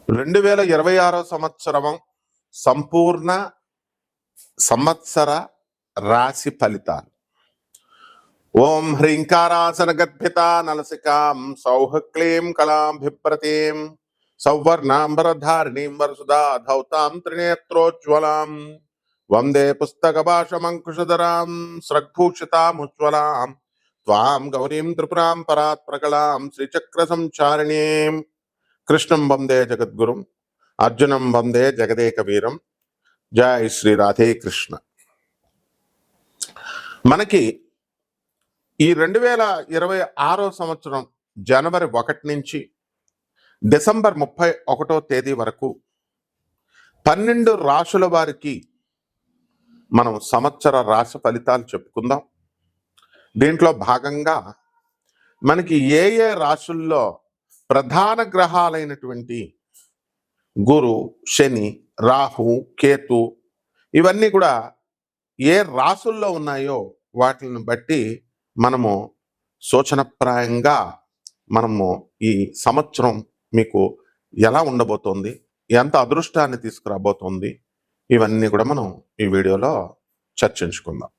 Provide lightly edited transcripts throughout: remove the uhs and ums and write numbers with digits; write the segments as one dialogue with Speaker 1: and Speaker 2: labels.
Speaker 1: 2026 సంవత్సరం సంపూర్ణ సంవత్సర రాశి ఫలితాలు. ఓం హ్రీంకారాసన గద్భిత నలసికాం సౌహ క్లీం కళాభిప్రతీం సౌవర్ణాంబరధారిణీం వరసుదా ధౌతాం త్రినేత్రోజ్వలాం వందే పుస్తకభాషమంకుశధరాం స్రగ్భూషితాముజ్వలాం త్వాం గౌరీం త్రిపురాం పరాత్ ప్రకలాం శ్రీచక్ర సంచారిణీం కృష్ణం వందే జగద్గురుం అర్జునం వందే జగదేక వీరం. జై శ్రీ రాధే కృష్ణ. మనకి ఈ 2026 సంవత్సరం జనవరి 1 నుంచి డిసెంబర్ 31వ తేదీ వరకు 12 రాశుల వారికి మనం సంవత్సర రాశి ఫలితాలు చెప్పుకుందాం. దీంట్లో భాగంగా మనకి ఏ ఏ రాశుల్లో ప్రధాన గ్రహాలైనటువంటి గురు, శని, రాహు, కేతు ఇవన్నీ కూడా ఏ రాశుల్లో ఉన్నాయో వాటిని బట్టి మనము సూచనప్రాయంగా మనము ఈ సంవత్సరం మీకు ఎలా ఉండబోతోంది, ఎంత అదృష్టాన్ని తీసుకురాబోతోంది, ఇవన్నీ కూడా మనం ఈ వీడియోలో చర్చించుకుందాం.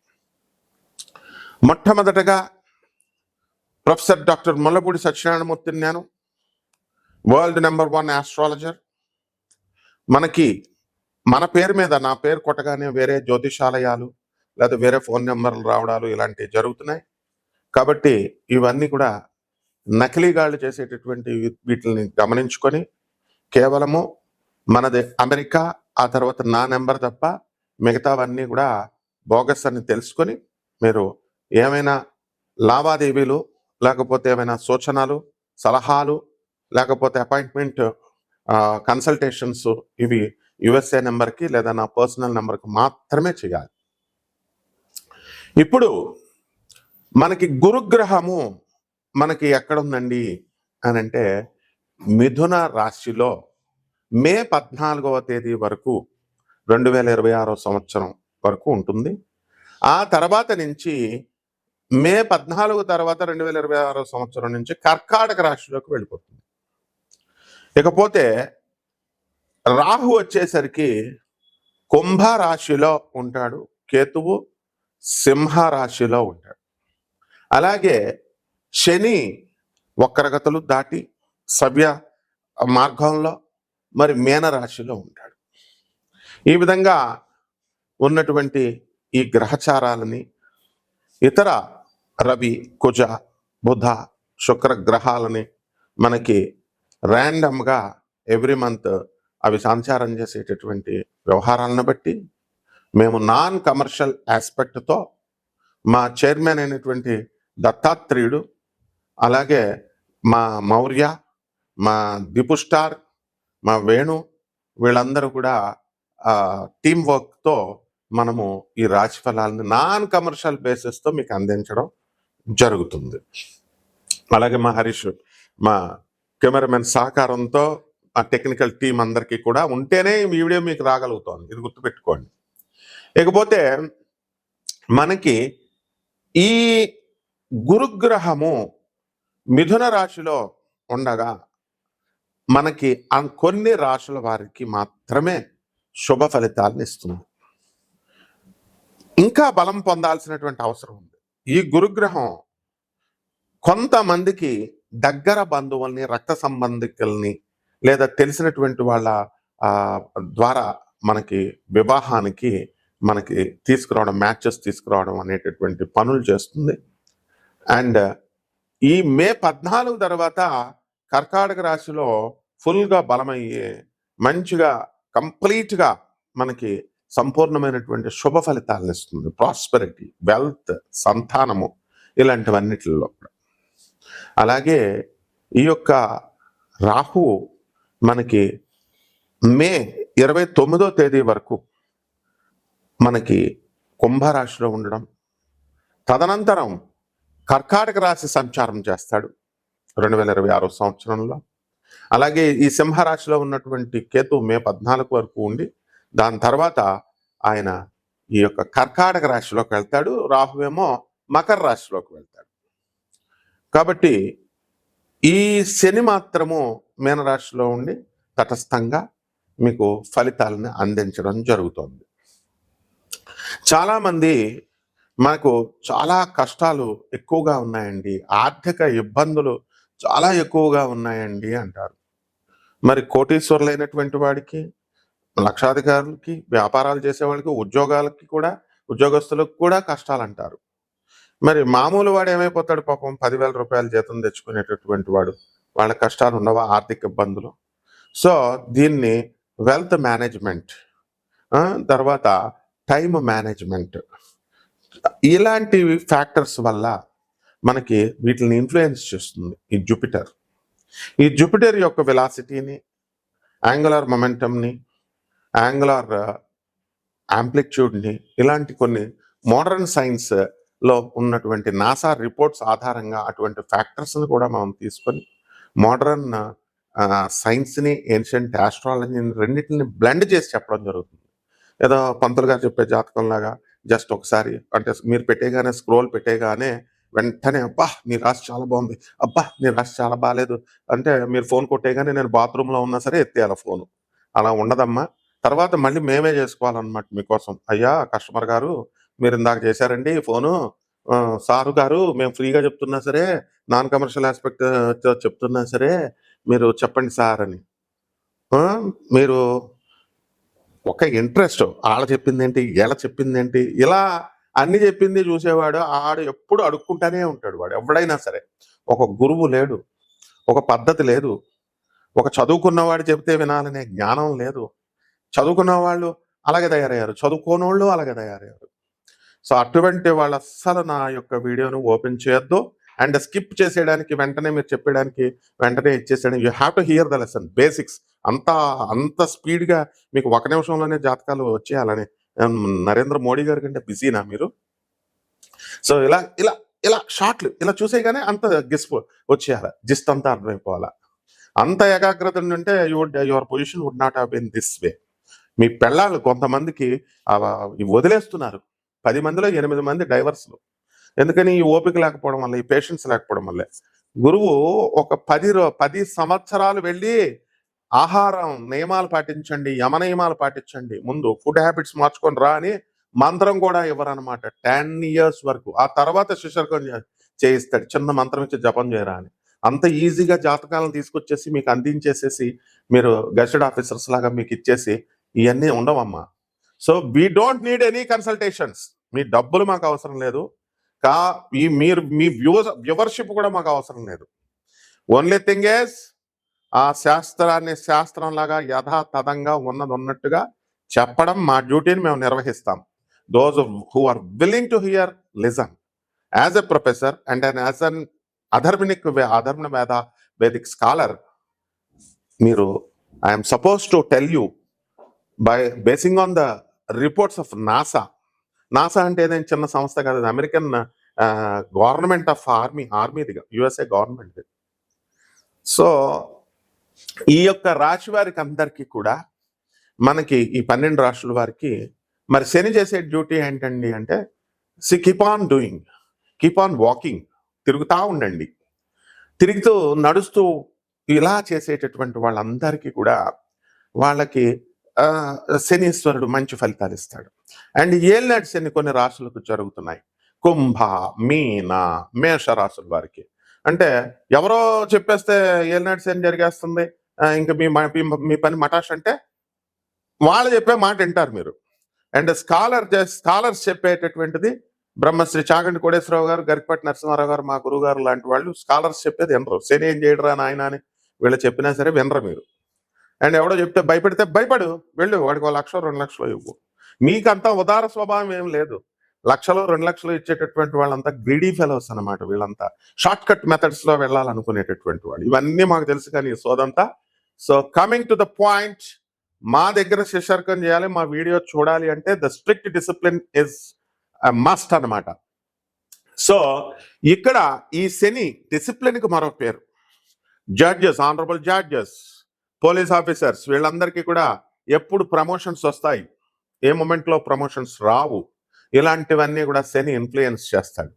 Speaker 1: మొట్టమొదటగా ప్రొఫెసర్ డాక్టర్ ముల్లపూడి సత్యనారాయణమూర్తిని నేను, వరల్డ్ నెంబర్ 1 ఆస్ట్రాలజర్. మనకి మన పేరు మీద నా పేరు కొట్టగానే వేరే జ్యోతిషాలయాలు లేదా వేరే ఫోన్ నెంబర్లు రావడాలు ఇలాంటివి జరుగుతున్నాయి. కాబట్టి ఇవన్నీ కూడా నకిలీగాళ్ళు చేసేటటువంటి వీటిని గమనించుకొని కేవలము మనది అమెరికా, ఆ తర్వాత నా నెంబర్ తప్ప మిగతావన్నీ కూడా బోగస్ అని తెలుసుకొని మీరు ఏమైనా లావాదేవీలు లేకపోతే ఏమైనా సూచనలు, సలహాలు, లేకపోతే అపాయింట్మెంట్ కన్సల్టేషన్స్ ఇవి యుఎస్ఏ నెంబర్కి లేదా నా పర్సనల్ నెంబర్కి మాత్రమే చేయాలి. ఇప్పుడు మనకి గురుగ్రహము మనకి ఎక్కడుందండి అని అంటే మిథున రాశిలో మే 14వ తేదీ వరకు 2026 సంవత్సరం వరకు ఉంటుంది. ఆ తర్వాత నుంచి మే 14 తర్వాత 2026 సంవత్సరం నుంచి కర్కాటక రాశిలోకి వెళ్ళిపోతుంది. ఇకపోతే రాహు వచ్చేసరికి కుంభ రాశిలో ఉంటాడు, కేతువు సింహ రాశిలో ఉంటాడు. అలాగే శని వక్రగతులు దాటి సవ్య మార్గంలో మరి మీన రాశిలో ఉంటాడు. ఈ విధంగా ఉన్నటువంటి ఈ గ్రహచారాలని ఇతర రవి, కుజ, బుధ, శుక్ర గ్రహాలని మనకి ర్యాండమ్గా ఎవ్రీ మంత్ అవి సంచారం చేసేటటువంటి వ్యవహారాలను బట్టి మేము నాన్ కమర్షియల్ ఆస్పెక్ట్తో మా చైర్మన్ అయినటువంటి దత్తాత్రేయుడు, అలాగే మా మౌర్య, మా దిపు స్టార్, మా వేణు వీళ్ళందరూ కూడా టీం వర్క్తో మనము ఈ రాశి ఫలాలను నాన్ కమర్షియల్ బేసిస్తో మీకు అందించడం జరుగుతుంది. అలాగే మా హరీష్, మా కెమెరామెన్ సహకారంతో ఆ టెక్నికల్ టీం అందరికీ కూడా ఉంటేనే ఈ వీడియో మీకు రాగలుగుతోంది, ఇది గుర్తుపెట్టుకోండి. ఇకపోతే మనకి ఈ గురుగ్రహము మిథున రాశిలో ఉండగా మనకి కొన్ని రాశుల వారికి మాత్రమే శుభ ఫలితాలను ఇస్తుంది. ఇంకా బలం పొందాల్సినటువంటి అవసరం ఉంది. ఈ గురుగ్రహం కొంతమందికి దగ్గర బంధువుల్ని, రక్త సంబంధికుల్ని లేదా తెలిసినటువంటి వాళ్ళ ద్వారా మనకి వివాహానికి మనకి తీసుకురావడం, మ్యాచెస్ తీసుకురావడం అనేటటువంటి పనులు చేస్తుంది. అండ్ ఈ మే 14 తర్వాత కర్కాటక రాశిలో ఫుల్గా బలమయ్యే మంచిగా కంప్లీట్గా మనకి సంపూర్ణమైనటువంటి శుభ ఫలితాలను ఇస్తుంది. ప్రాస్పెరిటీ, వెల్త్, సంతానము ఇలాంటివన్నిటిలో. అలాగే ఈ యొక్క రాహు మనకి మే 29వ తేదీ వరకు మనకి కుంభరాశిలో ఉండడం, తదనంతరం కర్కాటక రాశి సంచారం చేస్తాడు 2026 సంవత్సరంలో. అలాగే ఈ సింహరాశిలో ఉన్నటువంటి కేతు మే 14 వరకు ఉండి దాని తర్వాత ఆయన ఈ యొక్క కర్కాటక రాశిలోకి వెళ్తాడు. రాహువేమో మకర రాశిలోకి వెళ్తాడు. కాబట్టి ఈ శని మాత్రము మీనరాశిలో ఉండి తటస్థంగా మీకు ఫలితాలను అందించడం జరుగుతుంది. చాలామంది మనకు చాలా కష్టాలు ఎక్కువగా ఉన్నాయండి, ఆర్థిక ఇబ్బందులు చాలా ఎక్కువగా ఉన్నాయండి అంటారు. మరి కోటీశ్వరులైనటువంటి వాడికి, లక్షాధికారులకి, వ్యాపారాలు చేసేవాళ్ళకి, ఉద్యోగస్తులకు కూడా కష్టాలంటారు. మరి మామూలు వాడు ఏమైపోతాడు పాపం? 10,000 రూపాయల జీతం తెచ్చుకునేటటువంటి వాడు, వాళ్ళ కష్టాలు ఉండవా? ఆర్థిక ఇబ్బందులు. సో దీన్ని వెల్త్ మేనేజ్మెంట్, తర్వాత టైమ్ మేనేజ్మెంట్, ఇలాంటి ఫ్యాక్టర్స్ వల్ల మనకి వీటిని ఇన్ఫ్లుయెన్స్ చేస్తుంది ఈ జూపిటర్ యొక్క వెలాసిటీని, యాంగులర్ మొమెంటంని, యాంగులర్ యాంప్లిట్యూడ్ని, ఇలాంటి కొన్ని మోడర్న్ సైన్స్ లో ఉన్నటువంటి నాసా రిపోర్ట్స్ ఆధారంగా అటువంటి ఫ్యాక్టర్స్ని కూడా మనం తీసుకొని మోడర్న్ సైన్స్ని, ఏన్షియంట్ ఆస్ట్రాలజీని రెండింటిని బ్లెండ్ చేసి చెప్పడం జరుగుతుంది. ఏదో పంతులు గారు చెప్పే జాతకంలాగా జస్ట్ ఒకసారి అంటే మీరు పెట్టేగానే, స్క్రోల్ పెట్టేగానే వెంటనే అబ్బా నీ రాశి చాలా బాగుంది, అబ్బా నీ రాశి చాలా బాగాలేదు అంటే మీరు ఫోన్ కొట్టేగానే నేను బాత్రూంలో ఉన్నా సరే ఎత్తేయాలి ఫోను. అలా ఉండదమ్మా. తర్వాత మళ్ళీ మేమే చేసుకోవాలన్నమాట మీకోసం. అయ్యా కస్టమర్ గారు, మీరు ఇందాక చేశారండి ఫోను, సారు గారు మేము ఫ్రీగా చెప్తున్నా సరే, నాన్ కమర్షియల్ ఆస్పెక్ట్ చెప్తున్నా సరే మీరు చెప్పండి సార్ అని. మీరు ఒక ఇంట్రెస్ట్, ఆళ్ళ చెప్పిందేంటి, ఈళ్ళ చెప్పిందేంటి, ఇలా అన్ని చెప్పింది చూసేవాడు ఆడు ఎప్పుడు అడుక్కుంటానే ఉంటాడు. వాడు ఎవడైనా సరే, ఒక గురువు లేడు, ఒక పద్ధతి లేదు, ఒక చదువుకున్నవాడు చెబితే వినాలనే జ్ఞానం లేదు. చదువుకున్న వాళ్ళు అలాగే తయారయ్యారు, చదువుకోనోళ్ళు అలాగే తయారయ్యారు. సో అటువంటి వాళ్ళు అస్సలు నా యొక్క వీడియోను ఓపెన్ చేయొద్దు. అండ్ స్కిప్ చేసేయడానికి, వెంటనే మీరు చెప్పేయడానికి వెంటనే ఇచ్చేసేయడం. You have to hear the lesson, basics. అంత స్పీడ్గా మీకు 1 నిమిషంలోనే జాతకాలు వచ్చేయాలని నరేంద్ర మోడీ గారి కంటే బిజీనా మీరు? సో ఇలా ఇలా ఇలా షార్ట్లు ఇలా చూసేయగానే అంత వచ్చేయాలి, జిస్ట్ అంతా అర్థమైపోవాలా. అంత ఏకాగ్రత ఉంటే your position would not have been this way. మీ పెళ్ళాళ్ళు కొంతమందికి వదిలేస్తున్నారు. 10 మందిలో 8 మంది డైవర్స్లు. ఎందుకని? ఈ ఓపిక లేకపోవడం వల్ల, ఈ పేషెన్స్ లేకపోవడం వల్లే. గురువు ఒక 10 సంవత్సరాలు వెళ్ళి ఆహారం నియమాలు పాటించండి, యమ నియమాలు పాటించండి, ముందు ఫుడ్ హ్యాబిట్స్ మార్చుకొని రా అని మంత్రం కూడా ఇవ్వరనమాట 10 ఇయర్స్ వరకు. ఆ తర్వాత శిష్యర్కం చేయిస్తాడు, చిన్న మంత్రం ఇచ్చి జపం చేయరా అని. అంత ఈజీగా జాతకాలను తీసుకొచ్చేసి మీకు అందించేసేసి మీరు గెస్టెడ్ ఆఫీసర్స్ లాగా మీకు ఇచ్చేసి ఇవన్నీ ఉండవమ్మా. So we don't need any consultations. మీ డబ్బులు మాకు అవసరం లేదు, మీ వ్యూవర్షిప్ కూడా మాకు అవసరం లేదు. ఓన్లీ థింగ్ ఈజ్ ఆ శాస్త్రాన్ని శాస్త్రంలాగా యథాతథంగా ఉన్నట్టుగా చెప్పడం మా డ్యూటీని మేము నిర్వహిస్తాం. Those who are willing to hear listen. As a professor and as an Atharvana Vedic scholar, మీరు I'm suppose to tell you by basing on the reports of NASA. NASA అంటే ఏదైనా చిన్న సంస్థ కాదు, అమెరికన్ గవర్నమెంట్ ఆఫ్ ఆర్మీదిగా, USA government. So ఈ యొక్క రాశి వారికి అందరికీ కూడా, మనకి ఈ 12 రాశుల వారికి మరి శని చేసే డ్యూటీ ఏంటండి అంటే, keep on doing, keep on walking, తిరుగుతూ ఉండండి. తిరుగుతూ నడుస్తూ ఇలా చేసేటటువంటి వాళ్ళందరికీ కూడా వాళ్ళకి శనీశ్వరుడు మంచి ఫలితాలు ఇస్తాడు. అండ్ ఏళ్ళనాటి శని కొన్ని రాశులకు జరుగుతున్నాయి. కుంభ, మీన, మేష రాశుల వారికి అంటే ఎవరో చెప్పేస్తే ఏళ్ళనాటి శని జరిగేస్తుంది, ఇంకా మీ పని మటాష్ అంటే వాళ్ళు చెప్పే మాట వింటారు మీరు. అండ్ స్కాలర్స్ చెప్పేటటువంటిది బ్రహ్మశ్రీ చాగంటి కోటేశ్వరరావు గారు, గరికపాటి నరసింహారావు గారు, మా గురువు గారు లాంటి వాళ్ళు స్కాలర్స్ చెప్పేది వినరు. శని ఏం చేయడరా నాయన అని వీళ్ళు చెప్పినా సరే వినరు మీరు. అండ్ ఎవడో చెప్తే భయపెడితే భయపడు, వెళ్ళు, వాడికి 1 లక్ష 2 లక్షలు ఇవ్వు. మీకంతా ఉదార స్వభావం ఏం లేదు. 1 లక్షలు 2 లక్షలు ఇచ్చేటటువంటి వాళ్ళంతా గ్రీడీ ఫెలోస్ అనమాట. వీళ్ళంతా షార్ట్ కట్ మెథడ్స్ లో వెళ్ళాలనుకునేటటువంటి వాళ్ళు. ఇవన్నీ మాకు తెలుసు కానీ సోదంతా. So coming to the point, మా దగ్గర శిష్యర్కం చేయాలి, మా వీడియో చూడాలి అంటే the strict discipline is must అనమాట. సో ఇక్కడ ఈ శని డిసిప్లిన్కి మరో పేరు. Judges, honourable judges, police officers, వీళ్ళందరికీ కూడా ఎప్పుడు ప్రమోషన్స్ వస్తాయి, ఏ మూమెంట్లో ప్రమోషన్స్ రావు, ఇలాంటివన్నీ కూడా శని ఇన్ఫ్లుయెన్స్ చేస్తాడు.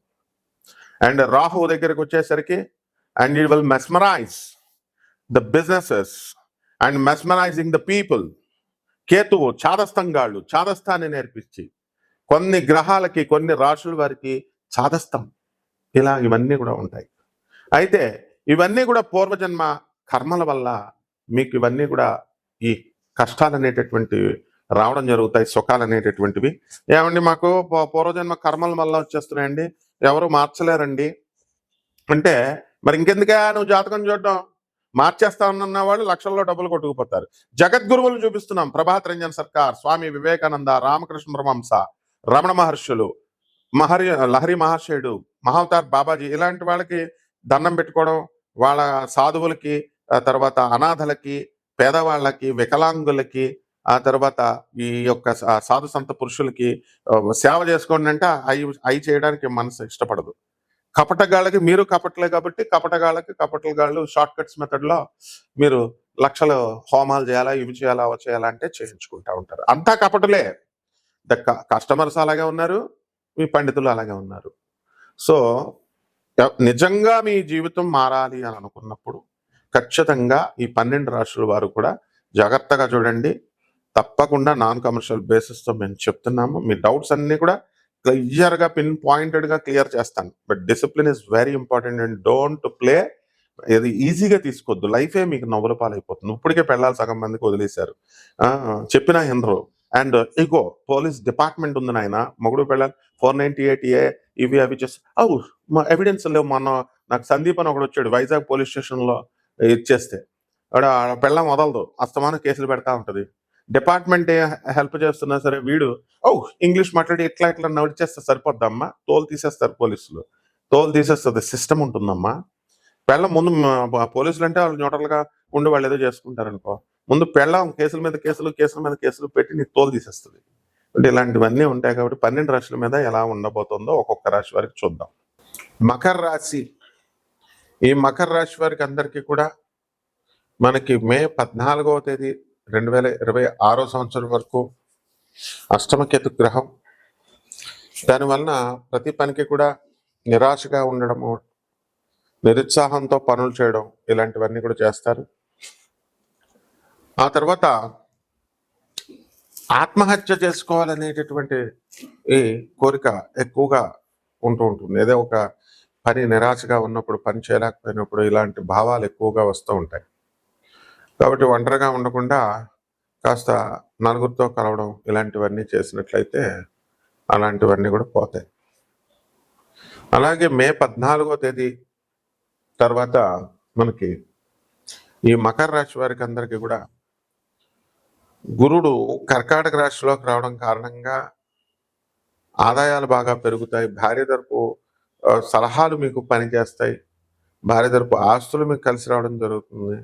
Speaker 1: అండ్ రాహు దగ్గరికి వచ్చేసరికి and you will mesmerize the businesses and mesmerizing the people. కేతువు చాదస్తంగాళ్ళు, చాదస్తాన్ని నేర్పించి కొన్ని గ్రహాలకి, కొన్ని రాశుల వారికి చాదస్తం, ఇలా ఇవన్నీ కూడా ఉంటాయి. అయితే ఇవన్నీ కూడా పూర్వజన్మ కర్మల వల్ల మీకు ఇవన్నీ కూడా ఈ కష్టాలు అనేటటువంటివి రావడం జరుగుతాయి, సుఖాలు అనేటటువంటివి. ఏమండి మాకు పూర్వజన్మ కర్మల వల్ల వచ్చేస్తున్నాయండి, ఎవరు మార్చలేరండి అంటే మరి ఇంకెందుకే నువ్వు జాతకం చూడడం, మార్చేస్తా ఉన్న వాళ్ళు లక్షల్లో డబ్బులు కొట్టుకుపోతారు. జగద్గురువులు చూపిస్తున్నాం, ప్రభాత్ రంజన్ సర్కార్, స్వామి వివేకానంద, రామకృష్ణ పరమహంస, రమణ మహర్షులు, లహరి మహాశయుడు, మహావతార్ బాబాజీ, ఇలాంటి వాళ్ళకి దండం పెట్టుకోవడం, వాళ్ళ సాధువులకి, తర్వాత అనాథలకి, పేదవాళ్ళకి, వికలాంగులకి, ఆ తర్వాత ఈ యొక్క సాధు సంత పురుషులకి సేవ చేసుకోండి అంటే అవి చేయడానికి మనసు ఇష్టపడదు. కపటగాళ్ళకి మీరు కపటలే కాబట్టి కపటగాళ్ళు షార్ట్ కట్స్ మెథడ్లో మీరు లక్షలు హోమాలు చేయాలా, ఇవి చేయాలా, అవి చేయాలా అంటే చేయించుకుంటా ఉంటారు. అంతా కపటలే. కస్టమర్స్ అలాగే ఉన్నారు, మీ పండితులు అలాగే ఉన్నారు. సో నిజంగా మీ జీవితం మారాలి అని అనుకున్నప్పుడు ఖచ్చితంగా ఈ 12 రాశుల వారు కూడా జాగ్రత్తగా చూడండి. తప్పకుండా నాన్ కమర్షియల్ బేసిస్తో మేము చెప్తున్నాము. మీ డౌట్స్ అన్నీ కూడా క్లియర్గా పిన్ పాయింటెడ్గా క్లియర్ చేస్తాను. But discipline is very important and don't play. ఇది ఈజీగా తీసుకోవద్దు, లైఫే మీకు నవ్వుల పాలైపోతుంది. ఇప్పటికే పెళ్ళాలి సగం మందికి వదిలేశారు, చెప్పినా వినరు. అండ్ ఇగో పోలీస్ డిపార్ట్మెంట్ ఉంది నాయన, మొగుడు పెళ్ళాలి 498A ఇవి అవి చేసి మా ఎవిడెన్స్ లేవు. మొన్న నాకు సందీప్ అని ఒకడు వచ్చాడు వైజాగ్ పోలీస్ స్టేషన్లో ఇచ్చేస్తే, పెళ్ళం వదలదు, అస్తమానం కేసులు పెడతా ఉంటుంది. డిపార్ట్మెంట్ హెల్ప్ చేస్తున్నా సరే వీడు ఇంగ్లీష్ మాట్లాడి ఇట్లా నడిచేస్తే సరిపోద్దమ్మా, తోలు తీసేస్తారు పోలీసులు, తోలు తీసేస్తుంది, సిస్టమ్ ఉంటుందమ్మా. పెళ్ళం ముందు పోలీసులు అంటే వాళ్ళు న్యూట్రల్గా ఉండి వాళ్ళు ఏదో చేసుకుంటారు అనుకో, ముందు పెళ్ళం కేసుల మీద కేసులు పెట్టి నీ తోలు తీసేస్తుంది. అంటే ఇలాంటివన్నీ ఉంటాయి. కాబట్టి 12 రాశుల మీద ఎలా ఉండబోతుందో ఒక్కొక్క రాశి వారికి చూద్దాం. మకర రాశి. ఈ మకర రాశి వారికి అందరికీ కూడా మనకి మే 14వ తేదీ 2026 సంవత్సరం వరకు అష్టమకేతు గ్రహం. దానివలన ప్రతి పనికి కూడా నిరాశగా ఉండడము, నిరుత్సాహంతో పనులు చేయడం, ఇలాంటివన్నీ కూడా చేస్తారు. ఆ తర్వాత ఆత్మహత్య చేసుకోవాలనేటటువంటి ఈ కోరిక ఎక్కువగా ఉంటుంది. ఏదో ఒక పని నిరాశగా ఉన్నప్పుడు, పని చేయలేకపోయినప్పుడు ఇలాంటి భావాలు ఎక్కువగా వస్తూ ఉంటాయి. కాబట్టి ఒంటరిగా ఉండకుండా కాస్త నలుగురితో కలవడం, ఇలాంటివన్నీ చేసినట్లయితే అలాంటివన్నీ కూడా పోతాయి. అలాగే మే 14వ తేదీ తర్వాత మనకి ఈ మకర రాశి వారికి అందరికీ కూడా గురుడు కర్కాటక రాశిలోకి రావడం కారణంగా ఆదాయాలు బాగా పెరుగుతాయి. భార్య తరపు సలహాలు మీకు పనిచేస్తాయి. భార్య తరపు ఆస్తులు మీకు కలిసి రావడం జరుగుతుంది.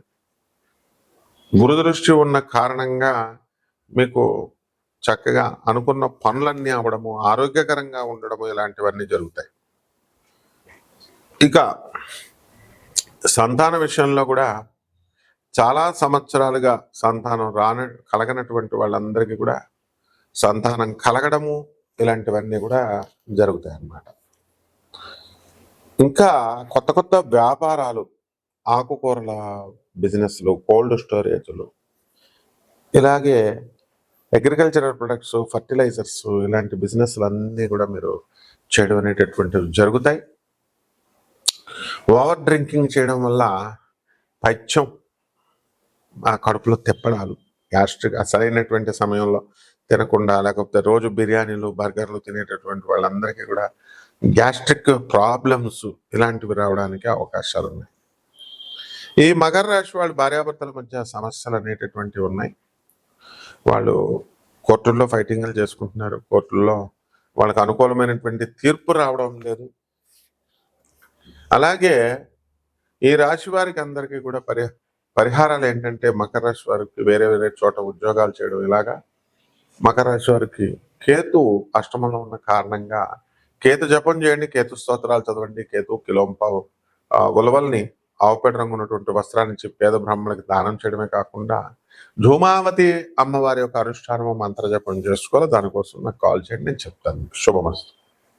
Speaker 1: గురు దృష్టి ఉన్న కారణంగా మీకు చక్కగా అనుకున్న పనులన్నీ అవ్వడము, ఆరోగ్యకరంగా ఉండడము, ఇలాంటివన్నీ జరుగుతాయి. ఇక సంతాన విషయంలో కూడా చాలా సంవత్సరాలుగా సంతానం కలగనటువంటి వాళ్ళందరికీ కూడా సంతానం కలగడము, ఇలాంటివన్నీ కూడా జరుగుతాయి అన్నమాట. ఇంకా కొత్త వ్యాపారాలు, ఆకుకూరల బిజినెస్లు, కోల్డ్ స్టోరేజ్లు, ఇలాగే అగ్రికల్చరల్ ప్రొడక్ట్స్, ఫర్టిలైజర్స్, ఇలాంటి బిజినెస్లు అన్నీ కూడా మీరు చేయడం అనేటటువంటివి జరుగుతాయి. ఓవర్ డ్రింకింగ్ చేయడం వల్ల పైత్యం, ఆ కడుపులో తిప్పడాలు, గ్యాస్ట్రిక్ సరైనటువంటి సమయంలో తినకుండా, లేకపోతే రోజు బిర్యానీలు, బర్గర్లు తినేటటువంటి వాళ్ళందరికీ కూడా గ్యాస్ట్రిక్ ప్రాబ్లమ్స్ ఇలాంటివి రావడానికి అవకాశాలు ఉన్నాయి. ఈ మకర రాశి వాళ్ళు భార్యాభర్తల మధ్య సమస్యలు అనేటటువంటివి ఉన్నాయి. వాళ్ళు కోర్టుల్లో ఫైటింగ్లు చేసుకుంటున్నారు. కోర్టుల్లో వాళ్ళకి అనుకూలమైనటువంటి తీర్పు రావడం లేదు. అలాగే ఈ రాశి వారికి అందరికీ కూడా పరిహారాలు ఏంటంటే, మకర రాశి వారికి వేరే చోట ఉద్యోగాలు చేయడం, ఇలాగా మకర రాశి వారికి కేతు అష్టమంలో ఉన్న కారణంగా కేతు జపం చేయండి, కేతు స్తోత్రాలు చదవండి. కేతు కిలోంపావు ఉలవల్ని ఆవుపేట రంగు ఉన్నటువంటి వస్త్రాన్ని ఇచ్చి పేద బ్రాహ్మణులకి దానం చేయడమే కాకుండా ధూమావతి అమ్మవారి యొక్క అనుష్ఠానము, మంత్ర జపం చేసుకోవాలి. దానికోసం నాకు కాల్ చేయండి, నేను చెప్తాను. శుభమస్తు.